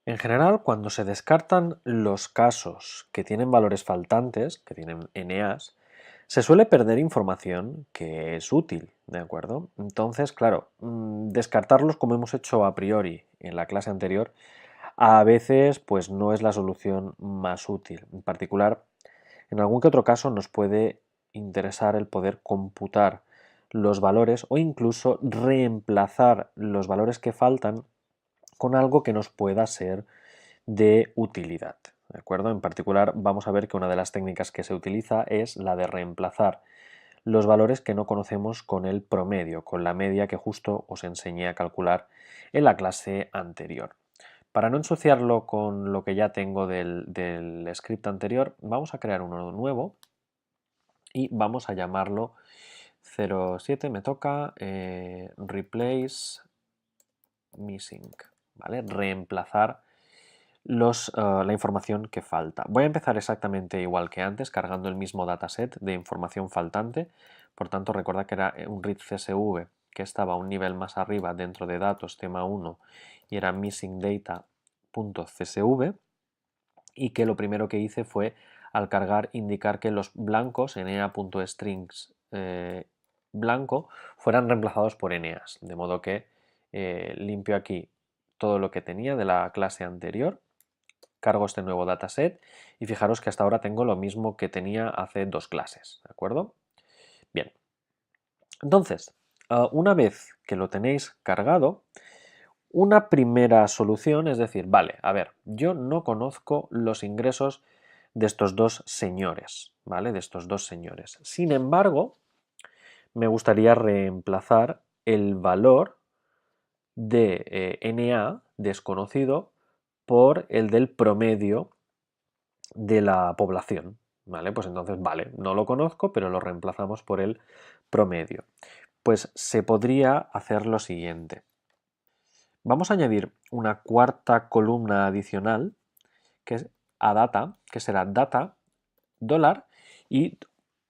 En general, cuando se descartan los casos que tienen valores faltantes, que tienen NAs, se suele perder información que es útil, ¿de acuerdo? Entonces, claro, descartarlos como hemos hecho a priori en la clase anterior, a veces pues no es la solución más útil. En particular, en algún que otro caso nos puede interesar el poder computar los valores o incluso reemplazar los valores que faltan con algo que nos pueda ser de utilidad. ¿De acuerdo? En particular, vamos a ver que una de las técnicas que se utiliza es la de reemplazar los valores que no conocemos con el promedio, con la media que justo os enseñé a calcular en la clase anterior. Para no ensuciarlo con lo que ya tengo del script anterior, vamos a crear uno nuevo y vamos a llamarlo 07, me toca replace missing, ¿vale? Reemplazar la información que falta. Voy a empezar exactamente igual que antes, cargando el mismo dataset de información faltante. Por tanto, recuerda que era un read CSV que estaba un nivel más arriba dentro de datos tema 1 y era missingdata.csv y que lo primero que hice fue al cargar indicar que los blancos NA.strings blanco fueran reemplazados por NAs, de modo que limpio aquí todo lo que tenía de la clase anterior, cargo este nuevo dataset y fijaros que hasta ahora tengo lo mismo que tenía hace dos clases, ¿de acuerdo? Bien, entonces, una vez que lo tenéis cargado, una primera solución es decir, vale, a ver, yo no conozco los ingresos de estos dos señores, ¿vale? De estos dos señores. Sin embargo, me gustaría reemplazar el valor de NA desconocido por el del promedio de la población, ¿vale? Pues entonces, vale, no lo conozco, pero lo reemplazamos por el promedio. Pues se podría hacer lo siguiente. Vamos a añadir una cuarta columna adicional que es a data, que será data dólar y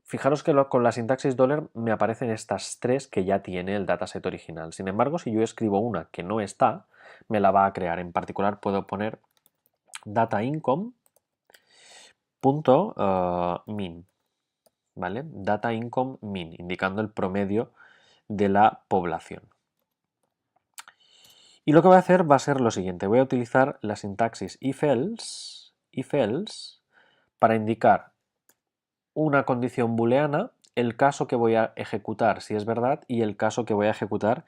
fijaros que con la sintaxis dólar me aparecen estas tres que ya tiene el dataset original. Sin embargo, si yo escribo una que no está, me la va a crear. En particular puedo poner data income min, ¿vale? Data income min, indicando el promedio de la población. Y lo que voy a hacer va a ser lo siguiente, voy a utilizar la sintaxis if-else para indicar una condición booleana, el caso que voy a ejecutar si es verdad y el caso que voy a ejecutar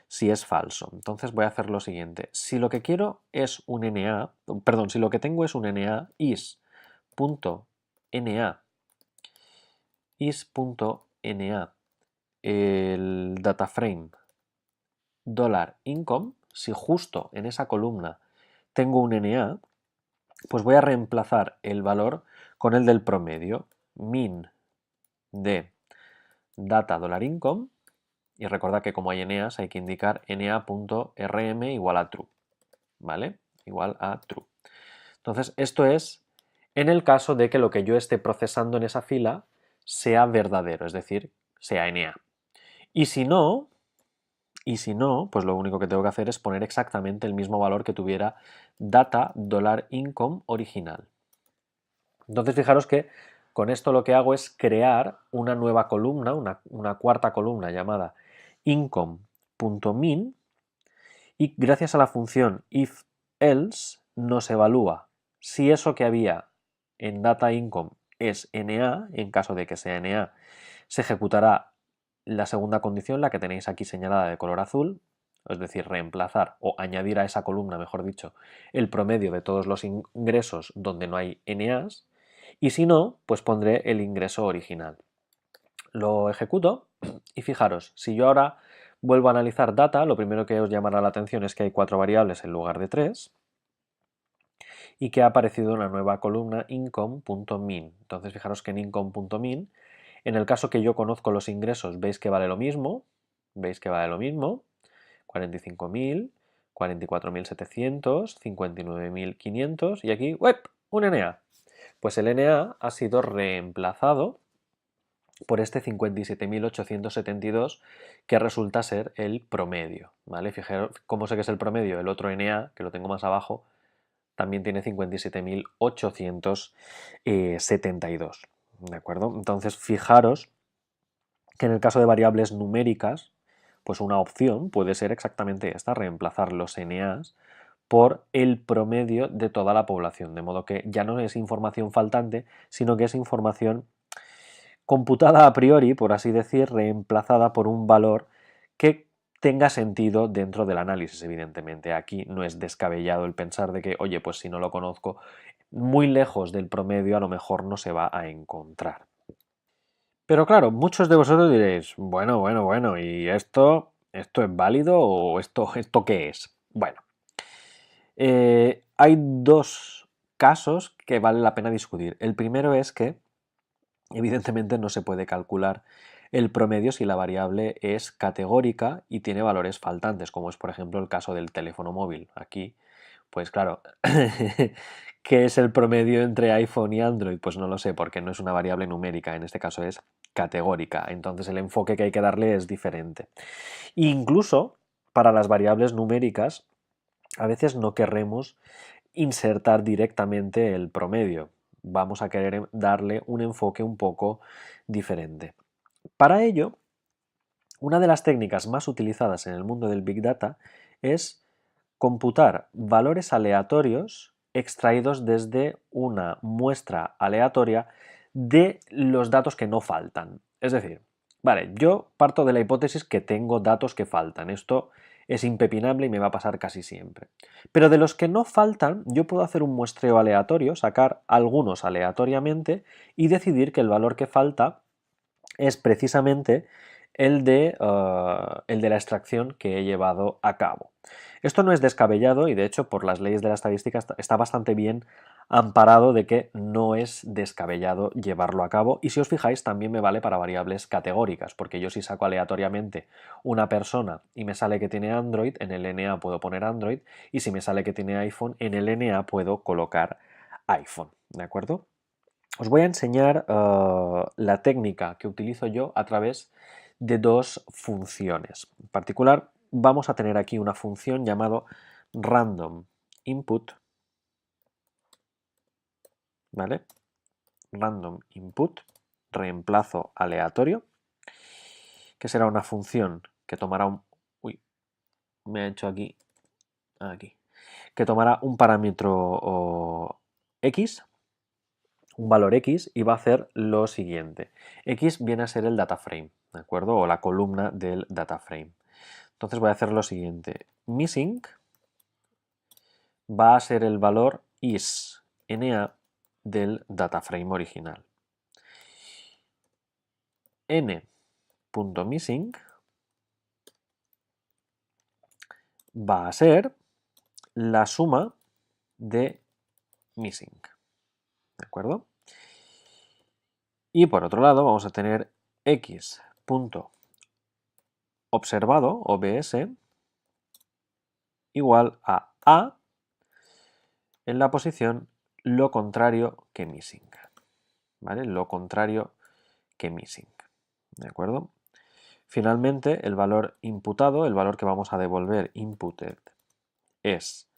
si es falso. Entonces voy a hacer lo siguiente, si lo que quiero es un NA, perdón, si lo que tengo es un NA is.NA el dataframe $income, si justo en esa columna tengo un NA, pues voy a reemplazar el valor con el del promedio, min de data $income, y recuerda que como hay NAs hay que indicar na.rm igual a true, ¿vale? Igual a true. Entonces esto es en el caso de que lo que yo esté procesando en esa fila sea verdadero, es decir, sea NA. Y si no, pues lo único que tengo que hacer es poner exactamente el mismo valor que tuviera data $income original. Entonces fijaros que con esto lo que hago es crear una nueva columna, una cuarta columna llamada income.min y gracias a la función if-else nos evalúa si eso que había en data income es NA, en caso de que sea NA, se ejecutará la segunda condición, la que tenéis aquí señalada de color azul, es decir, reemplazar o añadir a esa columna, mejor dicho, el promedio de todos los ingresos donde no hay NAs, y si no, pues pondré el ingreso original. Lo ejecuto y fijaros, si yo ahora vuelvo a analizar data, lo primero que os llamará la atención es que hay 4 variables en lugar de 3 y que ha aparecido una nueva columna income.min. Entonces fijaros que en income.min, en el caso que yo conozco los ingresos, veis que vale lo mismo, 45.000, 44.700, 59.500 y aquí, ¡web!, un NA. Pues el NA ha sido reemplazado por este 57.872 que resulta ser el promedio, ¿vale? Fijaros cómo sé que es el promedio, el otro NA, que lo tengo más abajo, también tiene 57.872. ¿De acuerdo? Entonces, fijaros que en el caso de variables numéricas, pues una opción puede ser exactamente esta, reemplazar los NAs por el promedio de toda la población, de modo que ya no es información faltante, sino que es información computada a priori, por así decir, reemplazada por un valor que tenga sentido dentro del análisis, evidentemente. Aquí no es descabellado el pensar de que, oye, pues si no lo conozco, muy lejos del promedio a lo mejor no se va a encontrar. Pero claro, muchos de vosotros diréis, bueno, ¿y esto es válido o esto qué es? Bueno, hay dos casos que vale la pena discutir. El primero es que, evidentemente, no se puede calcular el promedio si la variable es categórica y tiene valores faltantes, como es por ejemplo el caso del teléfono móvil. Aquí, pues claro, ¿qué es el promedio entre iPhone y Android? Pues no lo sé, porque no es una variable numérica, en este caso es categórica, entonces el enfoque que hay que darle es diferente. Incluso para las variables numéricas, a veces no querremos insertar directamente el promedio. Vamos a querer darle un enfoque un poco diferente. Para ello, una de las técnicas más utilizadas en el mundo del Big Data es computar valores aleatorios extraídos desde una muestra aleatoria de los datos que no faltan. Es decir, vale, yo parto de la hipótesis que tengo datos que faltan. Esto es impepinable y me va a pasar casi siempre. Pero de los que no faltan, yo puedo hacer un muestreo aleatorio, sacar algunos aleatoriamente y decidir que el valor que falta es precisamente el de la extracción que he llevado a cabo. Esto no es descabellado y de hecho por las leyes de la estadística está bastante bien amparado de que no es descabellado llevarlo a cabo y si os fijáis también me vale para variables categóricas porque yo si saco aleatoriamente una persona y me sale que tiene Android, en el NA puedo poner Android y si me sale que tiene iPhone, en el NA puedo colocar iPhone, ¿de acuerdo? Os voy a enseñar la técnica que utilizo yo a través de dos funciones. En particular, vamos a tener aquí una función llamada random input, ¿vale? Random input, reemplazo aleatorio, que será una función que tomará un... Uy, me ha hecho aquí, que tomará un parámetro x, un valor x y va a hacer lo siguiente. X viene a ser el data frame, ¿de acuerdo? O la columna del data frame. Entonces voy a hacer lo siguiente. Missing va a ser el valor is, NA, del data frame original. N.missing va a ser la suma de missing, ¿de acuerdo? Y por otro lado vamos a tener x.observado, OBS, igual a en la posición lo contrario que missing, ¿vale? Lo contrario que missing, ¿de acuerdo? Finalmente, el valor imputado, el valor que vamos a devolver inputted, es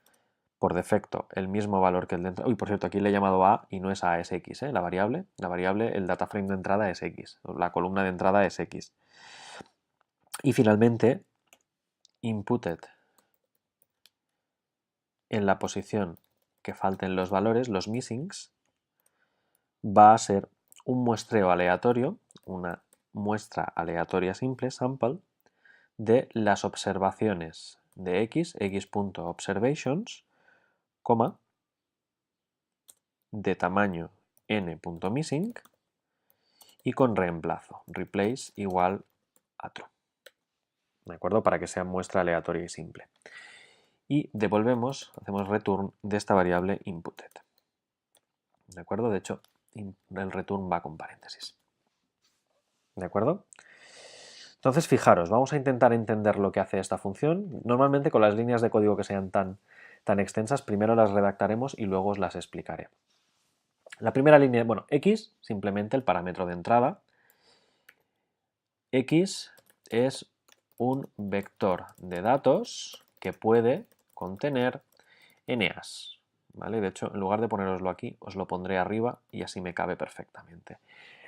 por defecto el mismo valor que el de entrada. Uy, por cierto, aquí le he llamado a y no es a, es x, ¿eh? La variable, el data frame de entrada es x, la columna de entrada es x. Y finalmente, inputted en la posición que falten los valores, los missings, va a ser un muestreo aleatorio, una muestra aleatoria simple, sample, de las observaciones de x.observations, de tamaño n.missing y con reemplazo, replace igual a true, ¿de acuerdo? Para que sea muestra aleatoria y simple. Y devolvemos, hacemos return de esta variable inputted, ¿de acuerdo? De hecho, el return va con paréntesis, ¿de acuerdo? Entonces, fijaros, vamos a intentar entender lo que hace esta función. Normalmente con las líneas de código que sean tan extensas, primero las redactaremos y luego os las explicaré. La primera línea, bueno, x, simplemente el parámetro de entrada. X es un vector de datos que puede contener NAs, ¿vale? De hecho, en lugar de poneroslo aquí, os lo pondré arriba y así me cabe perfectamente.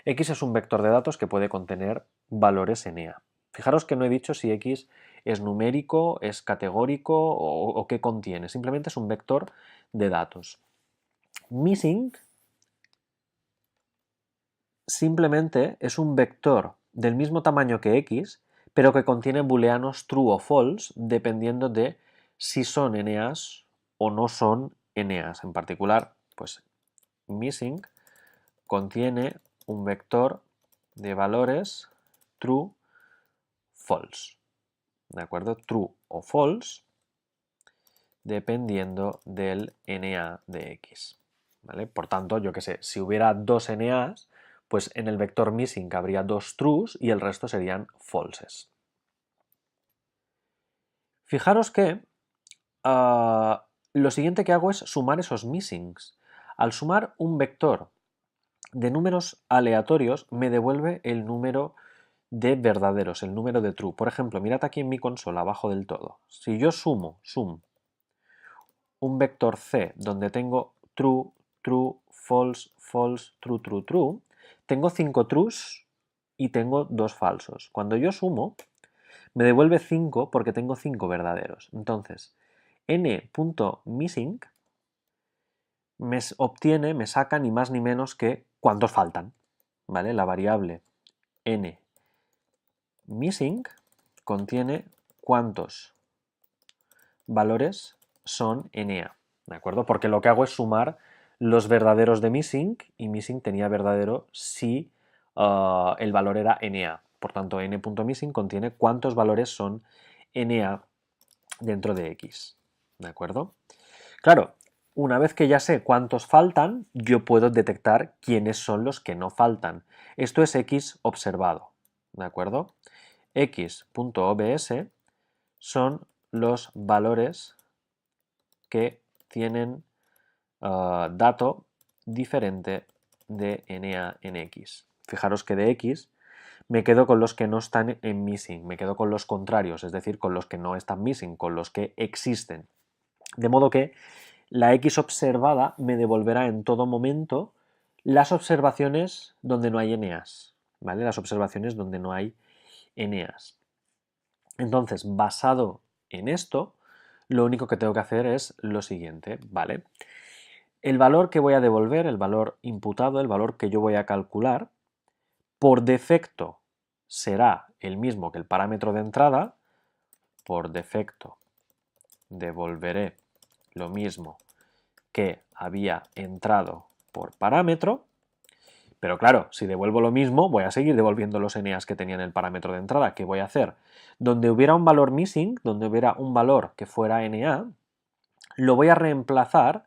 X es un vector de datos que puede contener valores NA. Fijaros que no he dicho si X es numérico, es categórico o qué contiene. Simplemente es un vector de datos. Missing simplemente es un vector del mismo tamaño que X, pero que contiene booleanos true o false, dependiendo de si son NAs o no son NAs. En particular, pues missing contiene un vector de valores true, false. ¿De acuerdo? True o false, dependiendo del NA de X. ¿Vale? Por tanto, yo que sé, si hubiera dos NAs, pues en el vector missing habría dos trues y el resto serían falses. Fijaros que lo siguiente que hago es sumar esos missings. Al sumar un vector de números aleatorios me devuelve el número de verdaderos, el número de true. Por ejemplo, mirad aquí en mi consola, abajo del todo. Si yo sum un vector C donde tengo true, true, false, false, true, true, true, tengo 5 trues y tengo 2 falsos. Cuando yo sumo, me devuelve 5 porque tengo 5 verdaderos. Entonces, n.missing me saca ni más ni menos que cuántos faltan. ¿Vale? La variable n.missing contiene cuántos valores son NA, ¿de acuerdo? Porque lo que hago es sumar los verdaderos de missing y missing tenía verdadero si el valor era NA. Por tanto, n.missing contiene cuántos valores son NA dentro de X, ¿de acuerdo? Claro, una vez que ya sé cuántos faltan, yo puedo detectar quiénes son los que no faltan. Esto es X observado, ¿de acuerdo? X.obs son los valores que tienen dato diferente de NA en X. Fijaros que de X me quedo con los que no están en missing, me quedo con los contrarios, es decir, con los que no están missing, con los que existen. De modo que la X observada me devolverá en todo momento las observaciones donde no hay NAs, ¿vale? Las observaciones donde no hay NAs. Entonces, basado en esto, lo único que tengo que hacer es lo siguiente, ¿vale? El valor que voy a devolver, el valor imputado, el valor que yo voy a calcular, por defecto será el mismo que el parámetro de entrada. Por defecto devolveré lo mismo que había entrado por parámetro. Pero claro, si devuelvo lo mismo, voy a seguir devolviendo los NAs que tenía en el parámetro de entrada. ¿Qué voy a hacer? Donde hubiera un valor missing, donde hubiera un valor que fuera NA, lo voy a reemplazar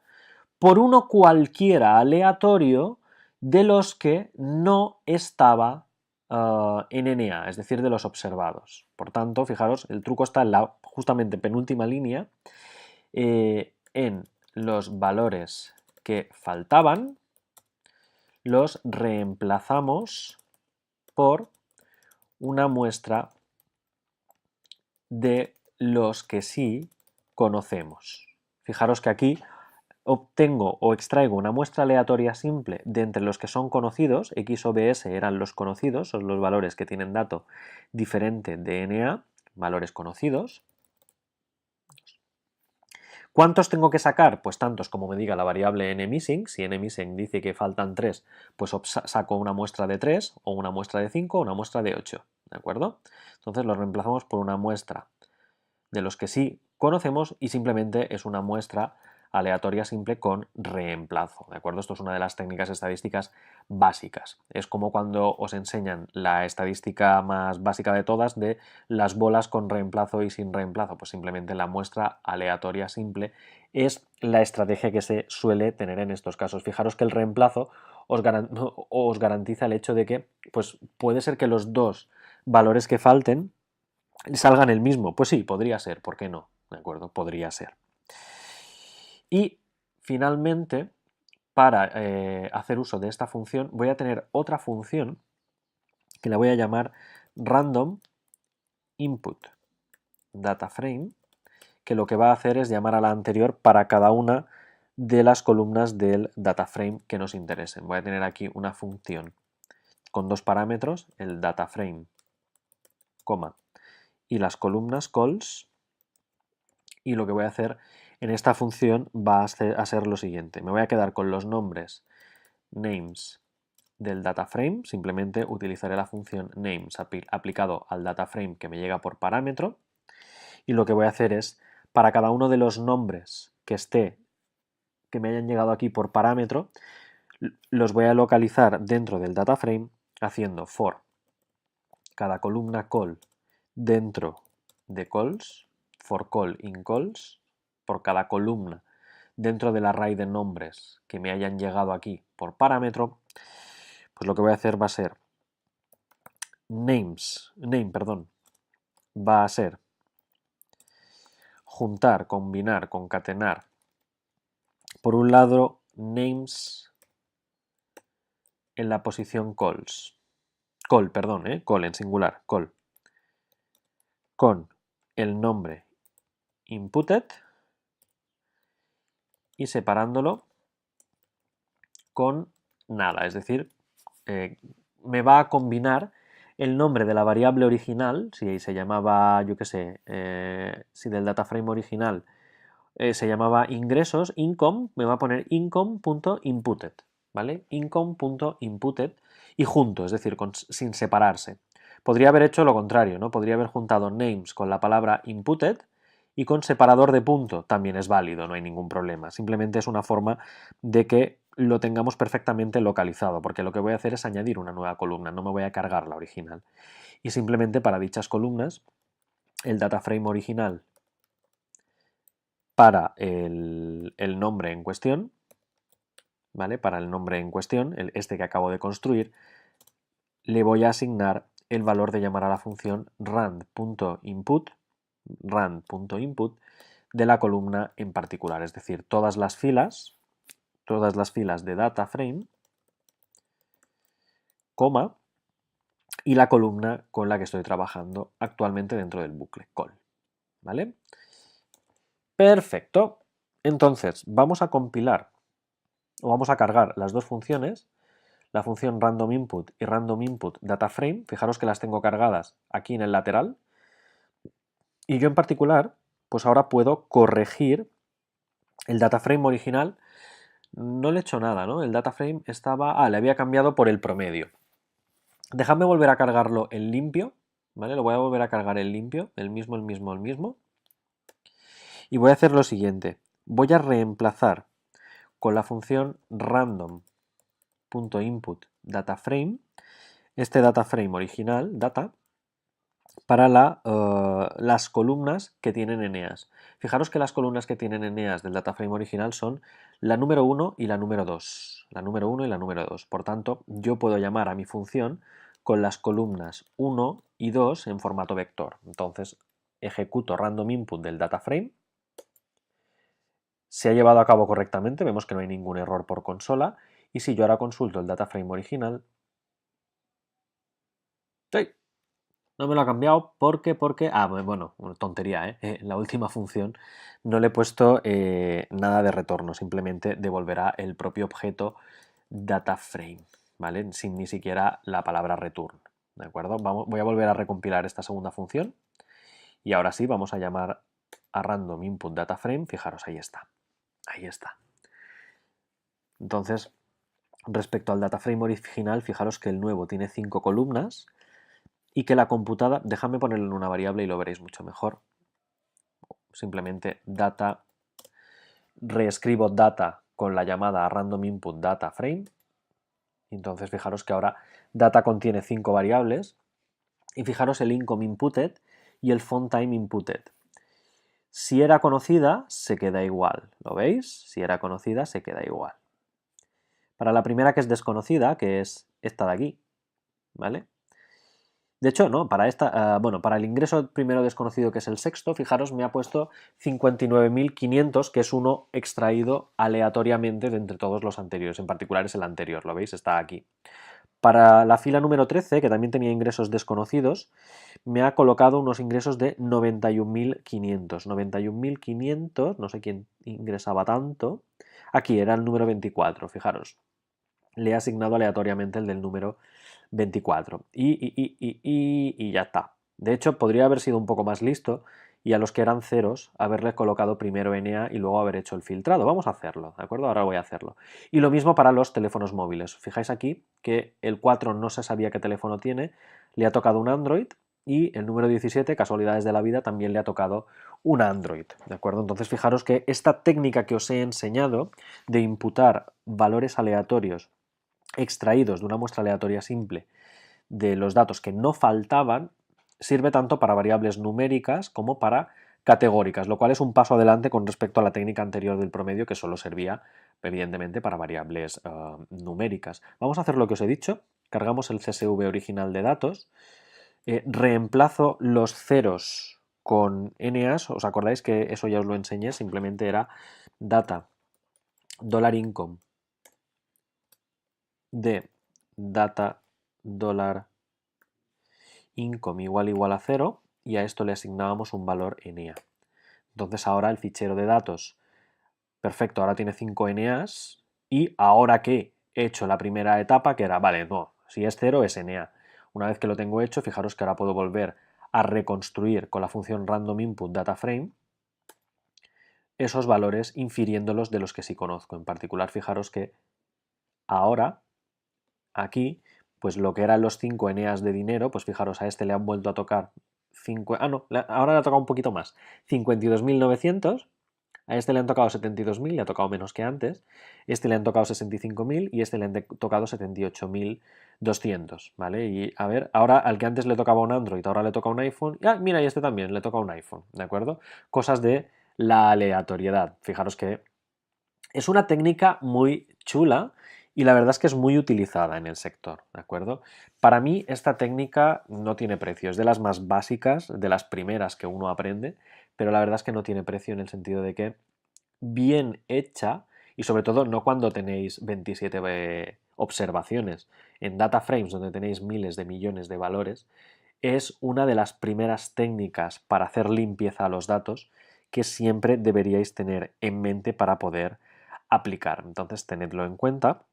por uno cualquiera aleatorio de los que no estaba en NA, es decir, de los observados. Por tanto, fijaros, el truco está en la justamente penúltima línea, en los valores que faltaban, los reemplazamos por una muestra de los que sí conocemos. Fijaros que aquí obtengo o extraigo una muestra aleatoria simple de entre los que son conocidos, X o BS eran los conocidos, son los valores que tienen dato diferente de NA, valores conocidos. ¿Cuántos tengo que sacar? Pues tantos como me diga la variable nMissing. Si nMissing dice que faltan 3, pues saco una muestra de 3, o una muestra de 5, o una muestra de 8, ¿de acuerdo? Entonces lo reemplazamos por una muestra de los que sí conocemos y simplemente es una muestra aleatoria simple con reemplazo, ¿de acuerdo? Esto es una de las técnicas estadísticas básicas. Es como cuando os enseñan la estadística más básica de todas de las bolas con reemplazo y sin reemplazo, pues simplemente la muestra aleatoria simple es la estrategia que se suele tener en estos casos. Fijaros que el reemplazo os garantiza el hecho de que pues puede ser que los dos valores que falten salgan el mismo. Pues sí, podría ser, ¿por qué no? ¿De acuerdo? Podría ser. Y finalmente, para hacer uso de esta función, voy a tener otra función que la voy a llamar random input data frame, que lo que va a hacer es llamar a la anterior para cada una de las columnas del dataframe que nos interesen. Voy a tener aquí una función con dos parámetros, el dataframe, coma, y las columnas calls, y lo que voy a hacer en esta función va a ser lo siguiente. Me voy a quedar con los nombres names del dataframe, simplemente utilizaré la función names aplicado al dataframe que me llega por parámetro, y lo que voy a hacer es, para cada uno de los nombres que me hayan llegado aquí por parámetro, los voy a localizar dentro del dataframe haciendo for cada columna call dentro de calls, for call in calls, por cada columna dentro del array de nombres que me hayan llegado aquí por parámetro, pues lo que voy a hacer va a ser va a ser juntar, combinar, concatenar, por un lado names en la posición call en singular, call, con el nombre inputted y separándolo con nada, es decir, me va a combinar el nombre de la variable original, si se llamaba, yo qué sé, si del dataframe original se llamaba ingresos, income, me va a poner income.inputted, ¿vale? Income.inputted y junto, es decir, sin separarse. Podría haber hecho lo contrario, ¿no? Podría haber juntado names con la palabra inputted y con separador de punto, también es válido, no hay ningún problema. Simplemente es una forma de que lo tengamos perfectamente localizado, porque lo que voy a hacer es añadir una nueva columna, no me voy a cargar la original. Y simplemente para dichas columnas, el dataframe original para el nombre en cuestión, ¿vale? Para el nombre en cuestión, este que acabo de construir, le voy a asignar el valor de llamar a la función rand.input de la columna en particular, es decir, todas las filas de dataframe, coma, y la columna con la que estoy trabajando actualmente dentro del bucle call, ¿vale? Perfecto. Entonces, vamos a compilar o vamos a cargar las dos funciones, la función random input y random input dataframe. Fijaros que las tengo cargadas aquí en el lateral. Y yo en particular, pues ahora puedo corregir el dataframe original. No le he hecho nada, ¿no? El dataframe estaba... le había cambiado por el promedio. Dejadme volver a cargarlo en limpio, ¿vale? Lo voy a volver a cargar en limpio, el mismo. Y voy a hacer lo siguiente. Voy a reemplazar con la función random.input dataframe este dataframe original, data, para las columnas que tienen eneas. Fijaros que las columnas que tienen eneas del dataframe original son la número 1 y la número 2. La número 1 y la número 2. Por tanto, yo puedo llamar a mi función con las columnas 1 y 2 en formato vector. Entonces, ejecuto random input del dataframe. Se ha llevado a cabo correctamente, vemos que no hay ningún error por consola. Y si yo ahora consulto el dataframe original, ¡sí! No me lo ha cambiado porque, bueno, tontería, la última función no le he puesto nada de retorno, simplemente devolverá el propio objeto dataframe, ¿vale? Sin ni siquiera la palabra return, ¿de acuerdo? Voy a volver a recompilar esta segunda función y ahora sí vamos a llamar a random input dataframe, fijaros, ahí está. Entonces, respecto al dataframe original, fijaros que el nuevo tiene 5 columnas y que la computada, déjame ponerlo en una variable y lo veréis mucho mejor. Simplemente data, reescribo data con la llamada random input data frame. Entonces fijaros que ahora data contiene 5 variables y fijaros el income inputted y el font time inputted. Si era conocida, se queda igual, ¿lo veis? Si era conocida, se queda igual. Para la primera que es desconocida, que es esta de aquí, ¿vale? De hecho, no, para para el ingreso primero desconocido, que es el sexto, fijaros, me ha puesto 59.500, que es uno extraído aleatoriamente de entre todos los anteriores. En particular es el anterior, ¿lo veis? Está aquí. Para la fila número 13, que también tenía ingresos desconocidos, me ha colocado unos ingresos de 91.500. 91.500, no sé quién ingresaba tanto. Aquí era el número 24, fijaros. Le he asignado aleatoriamente el del número 24. Y ya está. De hecho, podría haber sido un poco más listo y a los que eran ceros haberles colocado primero NA y luego haber hecho el filtrado. Vamos a hacerlo, ¿de acuerdo? Ahora voy a hacerlo. Y lo mismo para los teléfonos móviles. Fijáis aquí que el 4 no se sabía qué teléfono tiene, le ha tocado un Android y el número 17, casualidades de la vida, también le ha tocado un Android, ¿de acuerdo? Entonces fijaros que esta técnica que os he enseñado de imputar valores aleatorios extraídos de una muestra aleatoria simple de los datos que no faltaban sirve tanto para variables numéricas como para categóricas, lo cual es un paso adelante con respecto a la técnica anterior del promedio que solo servía evidentemente para variables numéricas. Vamos a hacer lo que os he dicho, cargamos el CSV original de datos, reemplazo los ceros con NAs, os acordáis que eso ya os lo enseñé, simplemente era data $income de data $income igual a 0 y a esto le asignábamos un valor NA. Entonces ahora el fichero de datos, perfecto, ahora tiene 5 NAs y ahora que he hecho la primera etapa, que era, vale, no, si es 0 es NA. Una vez que lo tengo hecho, fijaros que ahora puedo volver a reconstruir con la función random input data frame esos valores infiriéndolos de los que sí conozco. En particular, fijaros que ahora aquí, pues lo que eran los 5 eneas de dinero, pues fijaros, a este le han vuelto a tocar no, ahora le ha tocado un poquito más, 52.900, a este le han tocado 72.000, le ha tocado menos que antes, este le han tocado 65.000 y este le han tocado 78.200, ¿vale? Y a ver, ahora al que antes le tocaba un Android, ahora le toca un iPhone, mira, y este también le toca un iPhone, ¿de acuerdo? Cosas de la aleatoriedad, fijaros que es una técnica muy chula y la verdad es que es muy utilizada en el sector, ¿de acuerdo? Para mí esta técnica no tiene precio, es de las más básicas, de las primeras que uno aprende, pero la verdad es que no tiene precio en el sentido de que bien hecha y sobre todo no cuando tenéis 27 observaciones en data frames donde tenéis miles de millones de valores, es una de las primeras técnicas para hacer limpieza a los datos que siempre deberíais tener en mente para poder aplicar. Entonces, tenedlo en cuenta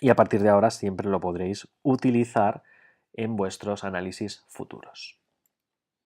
y a partir de ahora siempre lo podréis utilizar en vuestros análisis futuros.